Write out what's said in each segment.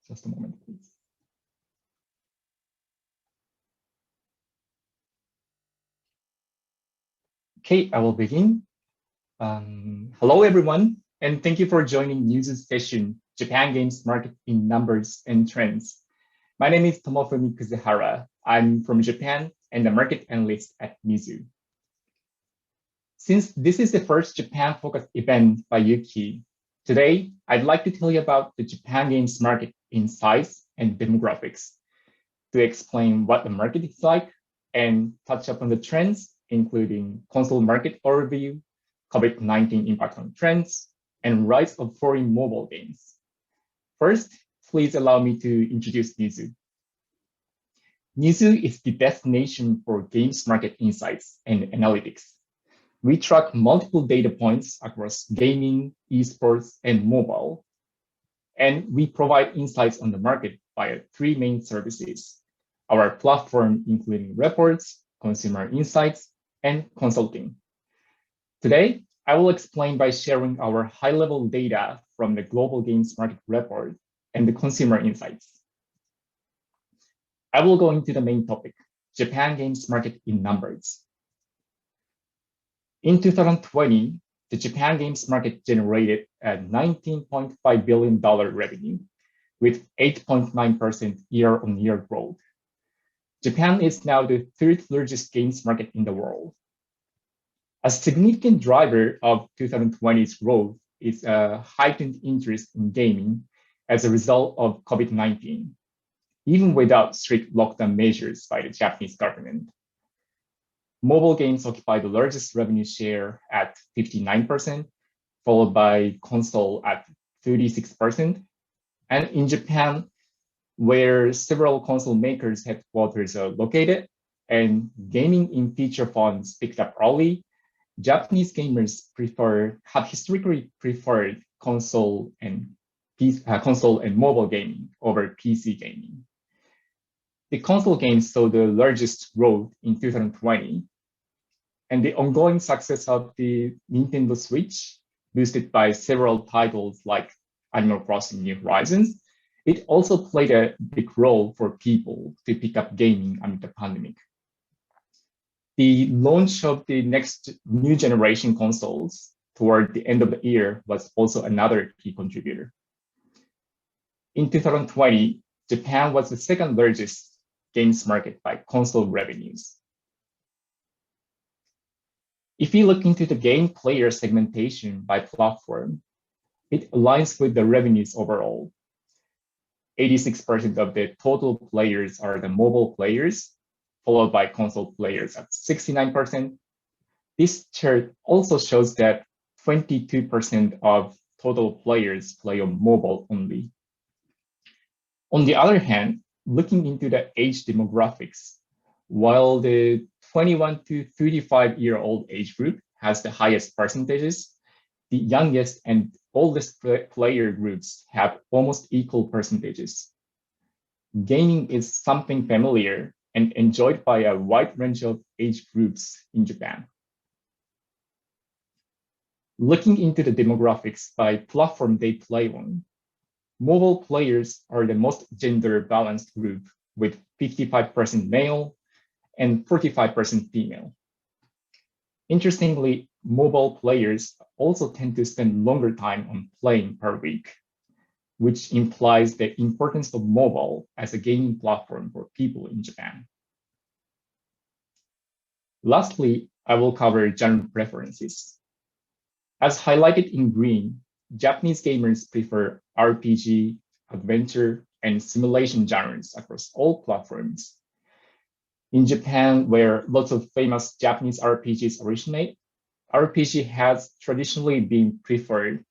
Just a moment, please. Okay, I will begin. Hello, everyone, and thank you for joining Newzoo's session, Japan Games Market in Numbers and Trends. My name is Tomofumi Kuzuhara. I'm from Japan and a market analyst at Newzoo. Since this is the first Japan-focused event by Yuki, today I'd like to tell you about the Japan Games market in size and demographics, to explain what the market is like and touch upon the trends, including console market overview, COVID-19 impact on trends, and rise of foreign mobile games. First, please allow me to introduce Newzoo. Newzoo is the destination for games market insights and analytics. We track multiple data points across gaming, esports, and mobile. And we provide insights on the market via three main services: our platform, including reports, consumer insights, and consulting. Today, I will explain by sharing our high-level data from the Global Games Market Report and the consumer insights. I will go into the main topic, Japan Games Market in Numbers. In 2020, the Japan Games market generated a $19.5 billion revenue with 8.9% year-on-year growth. Japan is now the third largest games market in the world. A significant driver of 2020's growth is a heightened interest in gaming as a result of COVID-19, even without strict lockdown measures by the Japanese government. Mobile games occupy the largest revenue share at 59%, followed by console at 36%. And in Japan, where several console makers' headquarters are located and gaming in feature phones picked up early, Japanese gamers have historically preferred console and mobile gaming over PC gaming. The console games saw the largest growth in 2020, and the ongoing success of the Nintendo Switch, boosted by several titles like Animal Crossing New Horizons, it also played a big role for people to pick up gaming amid the pandemic. The launch of the next new generation consoles toward the end of the year was also another key contributor. In 2020, Japan was the second largest games market by console revenues. If you look into the game player segmentation by platform, it aligns with the revenues overall. 86% of the total players are the mobile players, followed by console players at 69%. This chart also shows that 22% of total players play on mobile only. On the other hand, looking into the age demographics, while the 21 to 35-year-old age group has the highest percentages, the youngest and oldest player groups have almost equal percentages. Gaming is something familiar and enjoyed by a wide range of age groups in Japan. Looking into the demographics by platform they play on, mobile players are the most gender-balanced group with 55% male and 45% female. Interestingly, mobile players also tend to spend longer time on playing per week, which implies the importance of mobile as a gaming platform for people in Japan. Lastly, I will cover genre preferences. As highlighted in green, Japanese gamers prefer RPG, adventure, and simulation genres across all platforms. In Japan, where lots of famous Japanese RPGs originate, RPG has traditionally been preferred,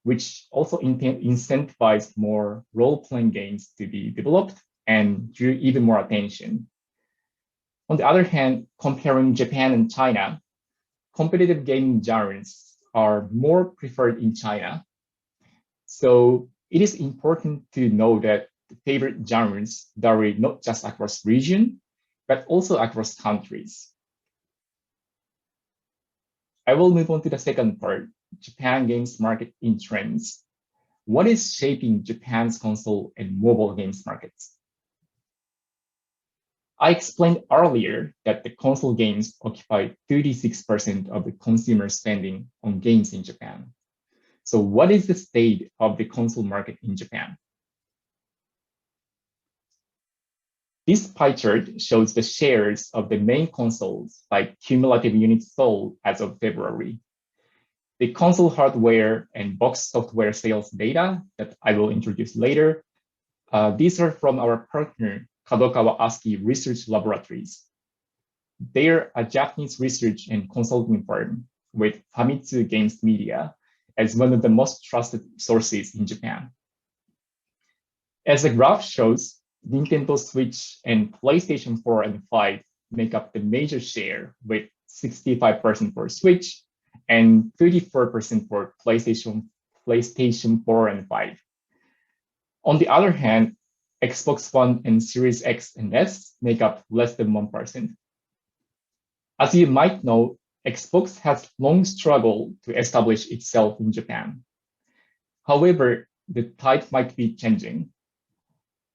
which also incentivized more role-playing games to be developed and drew even more attention. On the other hand, comparing Japan and China, competitive gaming genres are more preferred in China. So it is important to know that the favorite genres vary not just across region, but also across countries. I will move on to the second part, Japan Games Market in Trends. what is shaping Japan's console and mobile games markets? I explained earlier that the console games occupy 36% of the consumer spending on games in Japan. So what is the state of the console market in Japan? This pie chart shows the shares of the main consoles by cumulative units sold as of February. The console hardware and box software sales data that I will introduce later, these are from our partner, Kadokawa ASCII Research Laboratories. They're a Japanese research and consulting firm with Famitsu Games Media as one of the most trusted sources in Japan. As the graph shows, Nintendo Switch and PlayStation 4 and 5 make up the major share with 65% for Switch and 34% for PlayStation 4 and 5. On the other hand, Xbox One and Series X and S make up less than 1%. As you might know, Xbox has long struggled to establish itself in Japan. However, the tide might be changing.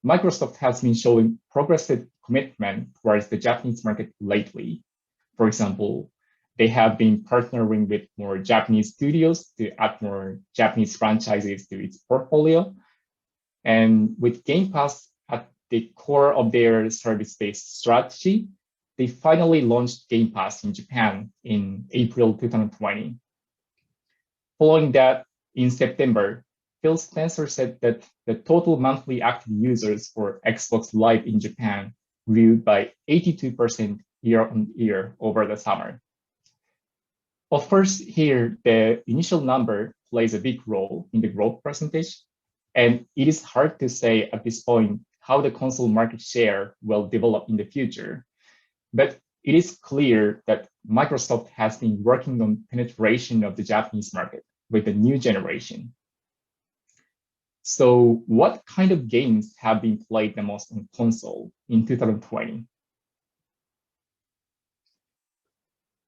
Microsoft has been showing progressive commitment towards the Japanese market lately. For example, they have been partnering with more Japanese studios to add more Japanese franchises to its portfolio. And with Game Pass at the core of their service-based strategy, they finally launched Game Pass in Japan in April 2020. Following that, in September, Phil Spencer said that the total monthly active users for Xbox Live in Japan grew by 82% year on year over the summer. Of course, here, the initial number plays a big role in the growth percentage, and it is hard to say at this point how the console market share will develop in the future. But it is clear that Microsoft has been working on penetration of the Japanese market with the new generation. So what kind of games have been played the most on console in 2020?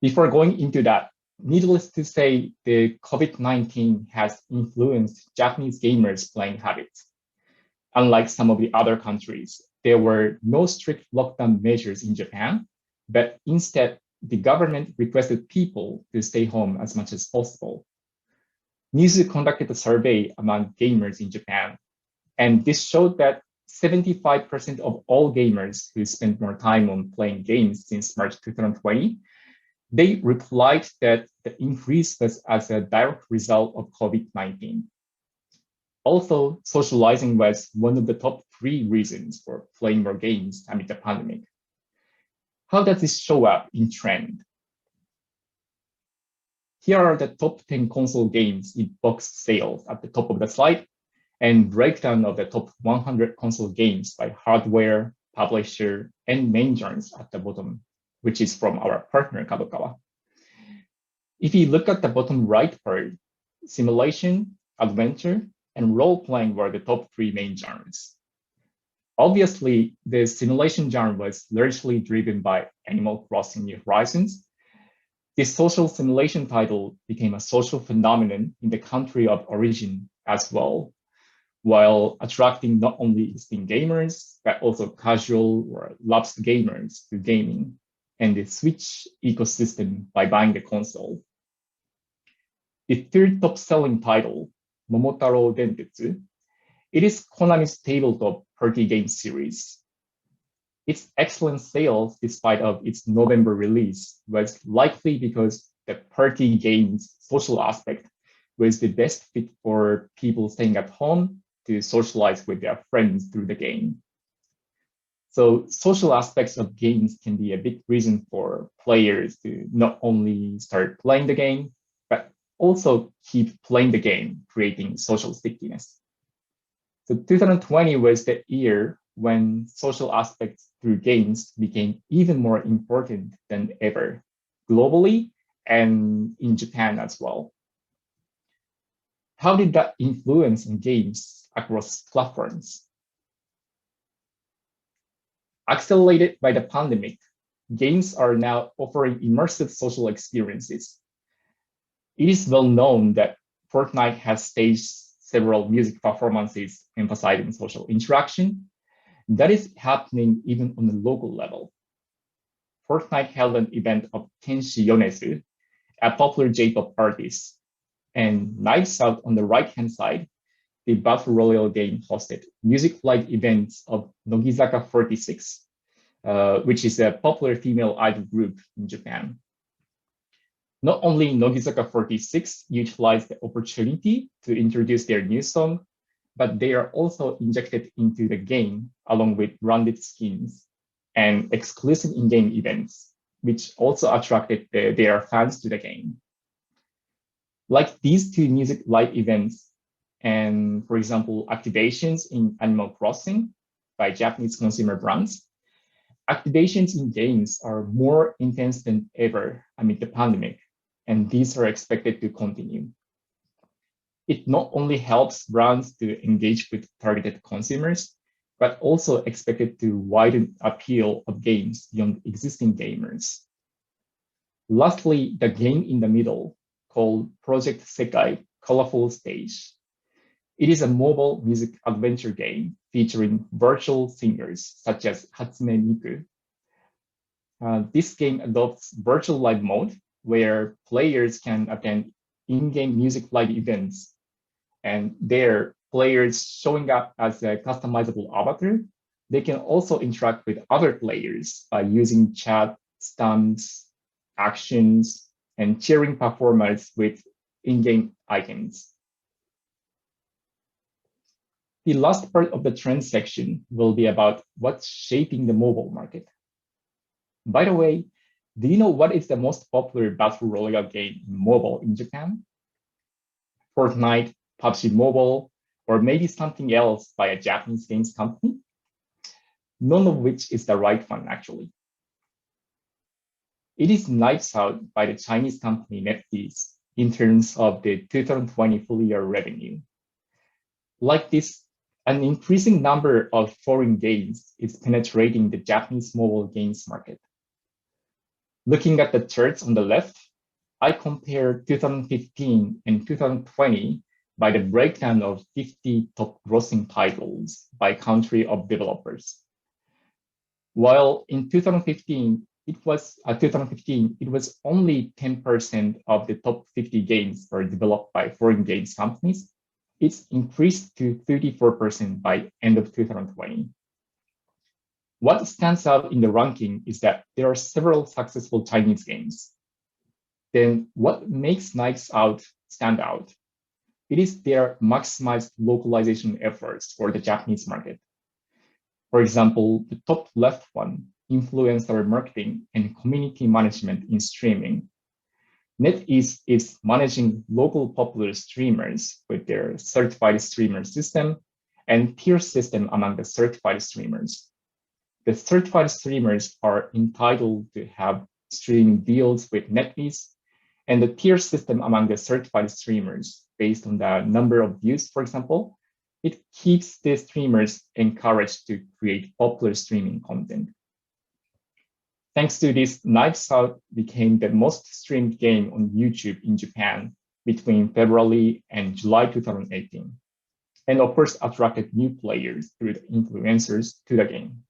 Before going into that, needless to say, the COVID-19 has influenced Japanese gamers' playing habits. Unlike some of the other countries, there were no strict lockdown measures in Japan, but instead, the government requested people to stay home as much as possible. Newzoo conducted a survey among gamers in Japan, and this showed that 75% of all gamers who spent more time on playing games since March 2020, they replied that the increase was as a direct result of COVID-19. Also, socializing was one of the top 3 reasons for playing more games amid the pandemic. How does this show up in trend? Here are the top 10 console games in box sales at the top of the slide, and breakdown of the top 100 console games by hardware, publisher, and main genres at the bottom, which is from our partner Kadokawa. If you look at the bottom right part, simulation, adventure, and role-playing were the top 3 main genres. Obviously, the simulation genre was largely driven by Animal Crossing New Horizons. This social simulation title became a social phenomenon in the country of origin as well, while attracting not only existing gamers, but also casual or lapsed gamers to gaming and the Switch ecosystem by buying the console. The third top-selling title, Momotaro Dentetsu, it is Konami's tabletop party game series. Its excellent sales, despite of its November release, was likely because the party game's social aspect was the best fit for people staying at home to socialize with their friends through the game. So social aspects of games can be a big reason for players to not only start playing the game, but also keep playing the game, creating social stickiness. So 2020 was the year when social aspects through games became even more important than ever, globally and in Japan as well. How did that influence in games across platforms? Accelerated by the pandemic, games are now offering immersive social experiences. It is well known that Fortnite has staged several music performances emphasizing social interaction. That is happening even on the local level. Fortnite held an event of Kenshi Yonezu, a popular J-pop artist, and Nights Out on the right-hand side, the Battle Royale game hosted music live events of Nogizaka 46, which is a popular female idol group in Japan. Not only Nogizaka 46 utilized the opportunity to introduce their new song, but they are also injected into the game along with branded skins and exclusive in-game events, which also attracted their fans to the game. Like these two music live events and, for example, activations in Animal Crossing by Japanese consumer brands, activations in games are more intense than ever amid the pandemic, and these are expected to continue. It not only helps brands to engage with targeted consumers, but also expected to widen appeal of games beyond existing gamers. Lastly, the game in the middle, called Project Sekai Colorful Stage. It is a mobile music adventure game featuring virtual singers such as Hatsune Miku. This game adopts virtual live mode where players can attend in-game music live events, and there players showing up as a customizable avatar. They can also interact with other players by using chat, stunts, actions, and cheering performers with in-game icons. The last part of the trend section will be about what's shaping the mobile market. By the way, do you know what is the most popular battle royale game in mobile in Japan? Fortnite, PUBG Mobile, or maybe something else by a Japanese games company? None of which is the right one, actually. It is Nights Out by the Chinese company NetEase in terms of the 2020 full year revenue. Like this, an increasing number of foreign games is penetrating the Japanese mobile games market. Looking at the charts on the left, I compare 2015 and 2020 by the breakdown of 50 top grossing titles by country of developers. While in 2015, it was only 10% of the top 50 games were developed by foreign games companies. It's increased to 34% by end of 2020. What stands out in the ranking is that there are several successful Chinese games. Then what makes Nights Out stand out? It is their maximized localization efforts for the Japanese market. For example, the top left one, influencer marketing and community management in streaming. NetEase is managing local popular streamers with their certified streamer system and tier system among the certified streamers. The certified streamers are entitled to have streaming deals with NetEase, and the tier system among the certified streamers, based on the number of views, for example, it keeps the streamers encouraged to create popular streaming content. Thanks to this, Nights Out became the most streamed game on YouTube in Japan between February and July 2018, and of course attracted new players through the influencers to the game.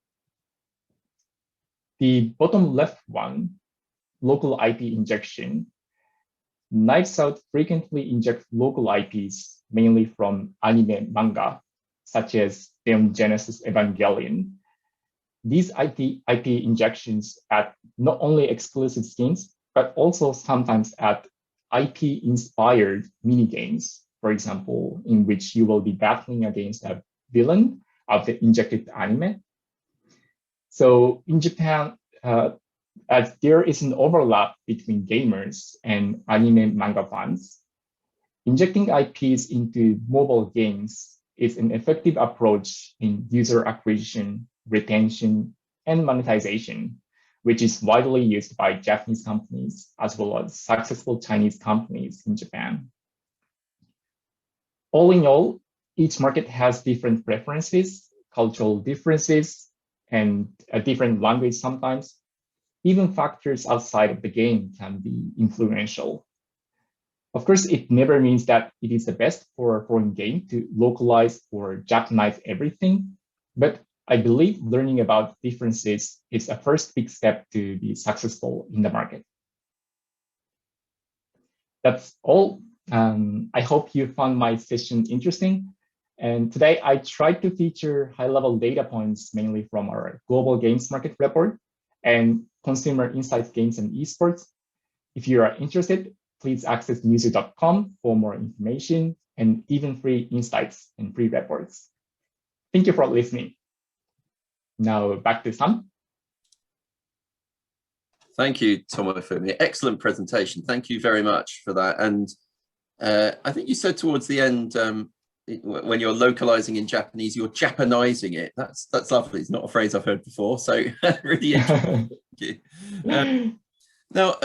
The bottom left one, local IP injection. Nights Out frequently inject local IPs, mainly from anime manga, such as Neon Genesis Evangelion. These IP injections add not only exclusive skins, but also sometimes add IP-inspired mini-games, for example, in which you will be battling against a villain of the injected anime. So in Japan, as there is an overlap between gamers and anime manga fans, injecting IPs into mobile games is an effective approach in user acquisition, retention, and monetization, which is widely used by Japanese companies as well as successful Chinese companies in Japan. All in all, each market has different preferences, cultural differences, and a different language sometimes. Even factors outside of the game can be influential. Of course, it never means that it is the best for a foreign game to localize or Japanize everything, but I believe learning about differences is a first big step to be successful in the market. That's all. I hope you found my session interesting. And today I tried to feature high-level data points mainly from our global games market report and consumer insights games and esports. If you are interested, please access newzoo.com for more information and even free insights and free reports. Thank you for listening. Now back to Sam. Thank you, Tomofumi. Excellent presentation. Thank you very much for that. And I think you said towards the end, when you're localizing in Japanese, you're Japanizing it. That's lovely. It's not a phrase I've heard before. So really interesting. Thank you. Now,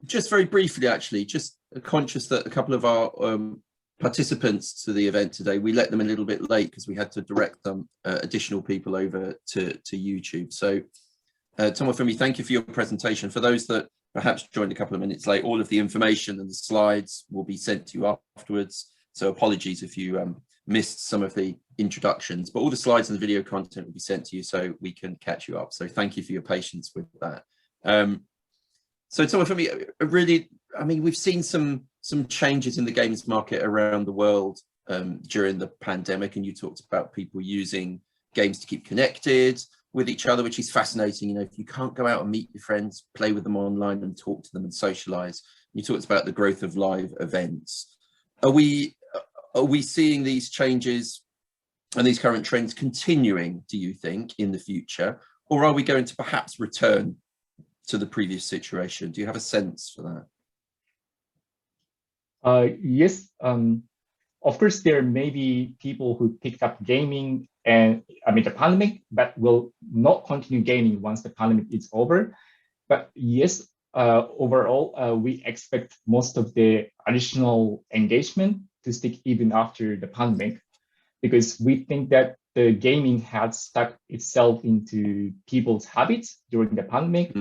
just very briefly, actually, just conscious that a couple of our participants to the event today, we let them a little bit late because we had to direct them additional people over to YouTube. So Tomofumi, thank you for your presentation. For those that perhaps joined a couple of minutes late, all of the information and the slides will be sent to you afterwards. So apologies if you missed some of the introductions, but all the slides and the video content will be sent to you so we can catch you up. So thank you for your patience with that. So Tomofumi, really, I mean, we've seen some changes in the games market around the world during the pandemic, and you talked about people using games to keep connected with each other, which is fascinating. You know, if you can't go out and meet your friends, play with them online and talk to them and socialize. You talked about the growth of live events. Are we seeing these changes and these current trends continuing, do you think, in the future? Or are we going to perhaps return to the previous situation? Do you have a sense for that? Yes. Of course, there may be people who picked up gaming and amid the pandemic, but will not continue gaming once the pandemic is over. But yes, overall, we expect most of the additional engagement to stick even after the pandemic, because we think that the gaming has stuck itself into people's habits during the pandemic.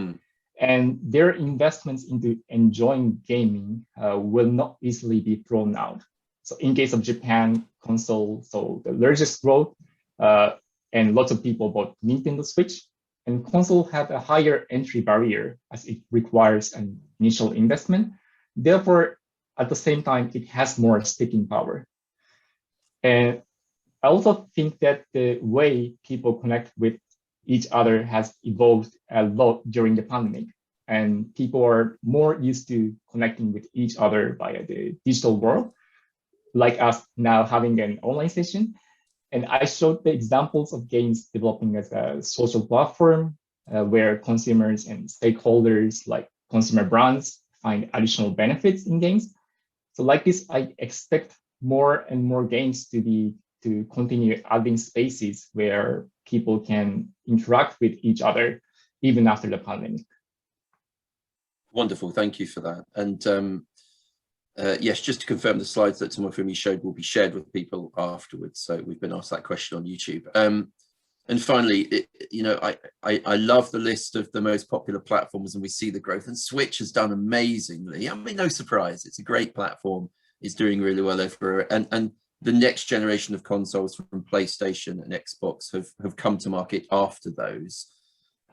And their investments into enjoying gaming will not easily be thrown out. So in case of Japan, console, so the largest growth, and lots of people bought Nintendo Switch, and console have a higher entry barrier as it requires an initial investment. Therefore, at the same time, it has more sticking power. And I also think that the way people connect with each other has evolved a lot during the pandemic, and people are more used to connecting with each other via the digital world, like us now having an online session. And I showed the examples of games developing as a social platform where consumers and stakeholders like consumer brands find additional benefits in games. So like this, I expect more and more games to continue adding spaces where people can interact with each other even after the pandemic. Wonderful, thank you for that. And yes, just to confirm, the slides that Tomofumi showed will be shared with people afterwards. So we've been asked that question on YouTube. And finally, I love the list of the most popular platforms, and we see the growth. And Switch has done amazingly. I mean, no surprise, it's a great platform. It's doing really well over, and the next generation of consoles from PlayStation and Xbox have come to market after those.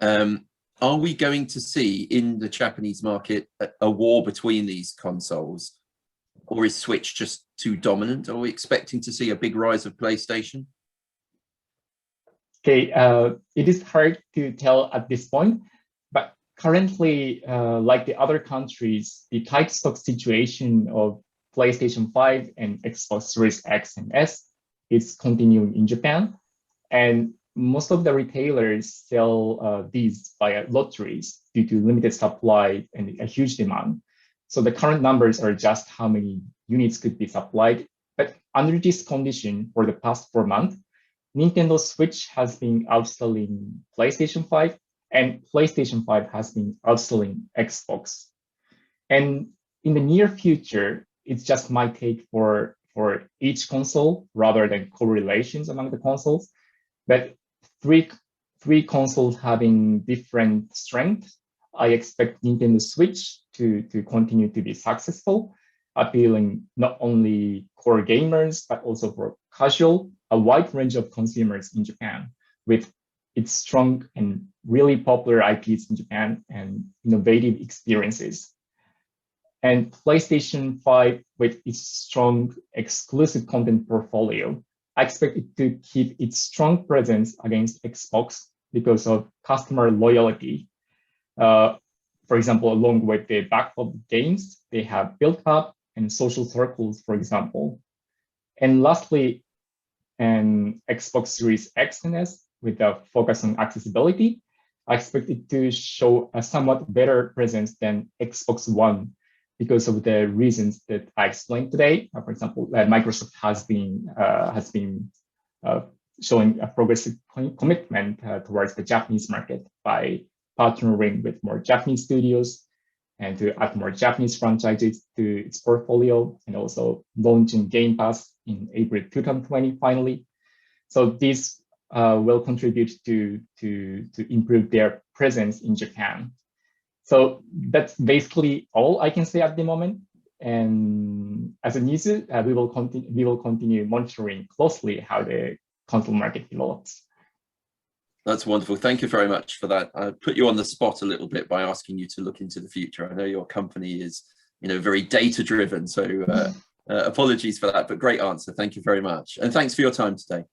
Are we going to see in the Japanese market a war between these consoles, or is Switch just too dominant? Are we expecting to see a big rise of PlayStation? Okay, it is hard to tell at this point, but currently, like the other countries, the tight stock situation of PlayStation 5 and Xbox Series X and S is continuing in Japan. And most of the retailers sell these via lotteries due to limited supply and a huge demand. So the current numbers are just how many units could be supplied. But under this condition, for the past 4 months, Nintendo Switch has been outselling PlayStation 5, and PlayStation 5 has been outselling Xbox. And in the near future, it's just my take for each console rather than correlations among the consoles. But three consoles having different strengths, I expect Nintendo Switch to continue to be successful. appealing not only core gamers, but also for casual, a wide range of consumers in Japan, with its strong and really popular IPs in Japan and innovative experiences. And PlayStation 5, with its strong exclusive content portfolio, I expect it to keep its strong presence against Xbox because of customer loyalty. For example, along with the backlog games, they have built up and social circles, for example. And lastly, an Xbox Series X and S with a focus on accessibility, I expect it to show a somewhat better presence than Xbox One because of the reasons that I explained today. For example, Microsoft has been showing a progressive commitment towards the Japanese market by partnering with more Japanese studios and to add more Japanese franchises to its portfolio, and also launching Game Pass in April 2020 finally. So this will contribute to improve their presence in Japan. So that's basically all I can say at the moment. And as a Newzoo, we will continue monitoring closely how the console market develops. That's wonderful. Thank you very much for that. I put you on the spot a little bit by asking you to look into the future. I know your company is, very data driven. So apologies for that, but great answer. Thank you very much. And thanks for your time today.